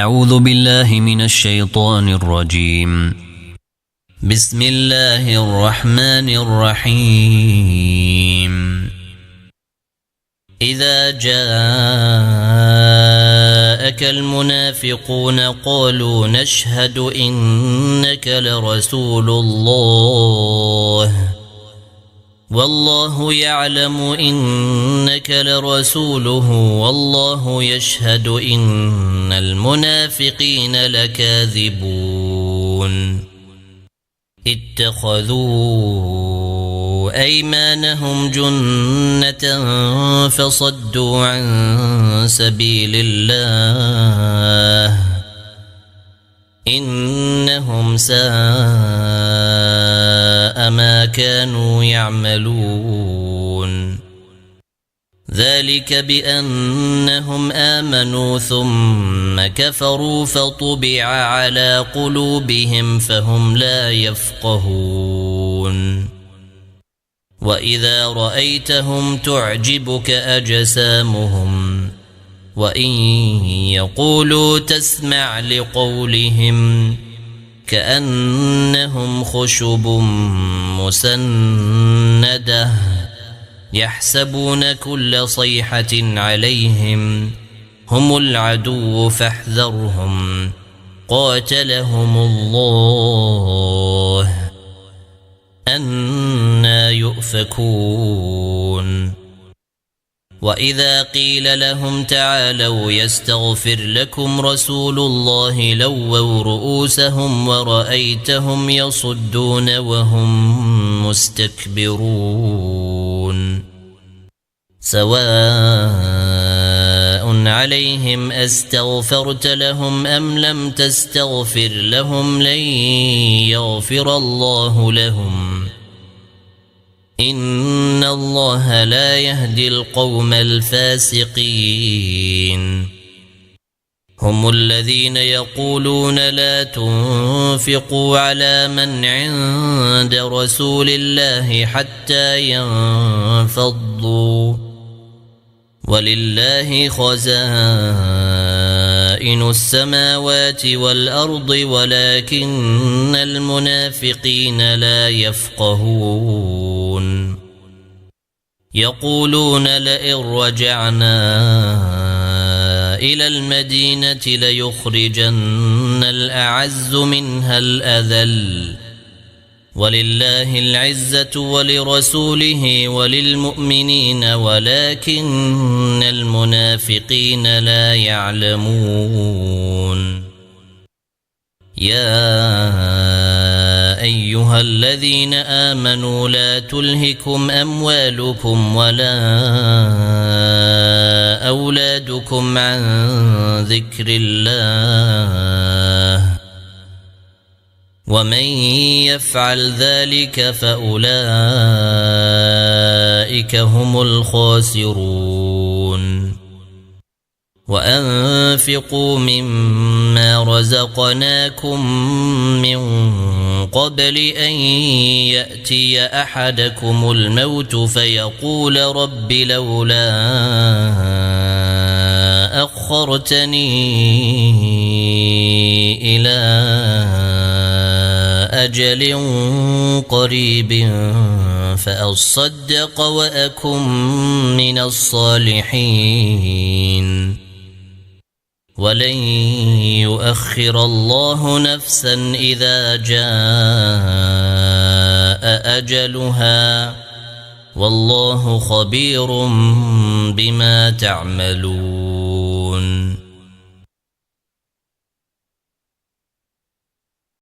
أعوذ بالله من الشيطان الرجيم. بسم الله الرحمن الرحيم. إذا جاءك المنافقون قالوا نشهد إنك لرسول الله والله يعلم إنك لرسوله والله يشهد إن المنافقين لكاذبون. اتخذوا أيمانهم جنة فصدوا عن سبيل الله إنهم ساء ما كانوا يعملون. ذلك بأنهم آمنوا ثم كفروا فطبع على قلوبهم فهم لا يفقهون. وإذا رأيتهم تعجبك أجسامهم وإن يقولوا تسمع لقولهم كأنهم خشب مسندة يحسبون كل صيحة عليهم هم العدو فاحذرهم قاتلهم الله أنى يؤفكون. وإذا قيل لهم تعالوا يستغفر لكم رسول الله لووا رؤوسهم ورأيتهم يصدون وهم مستكبرون. سواء عليهم أستغفرت لهم أم لم تستغفر لهم لن يغفر الله لهم إن الله لا يهدي القوم الفاسقين. هم الذين يقولون لا تنفقوا على من عند رسول الله حتى ينفضوا ولله خزائن السماوات والأرض ولكن المنافقين لا يفقهون. يقولون لئن رجعنا إلى المدينة ليخرجن الأعز منها الأذل ولله العزة ولرسوله وللمؤمنين ولكن المنافقين لا يعلمون. يا أيها الذين آمنوا لا تلهكم أموالكم ولا أولادكم عن ذكر الله ومن يفعل ذلك فأولئك هم الخاسرون. وأنفقوا مما رزقناكم من قبل أن يأتي أحدكم الموت فيقول رب لولا أخرتني إلى أجل قريب فأصدق وأكن من الصالحين ولن يؤخر الله نفسا إذا جاء أجلها والله خبير بما تعملون.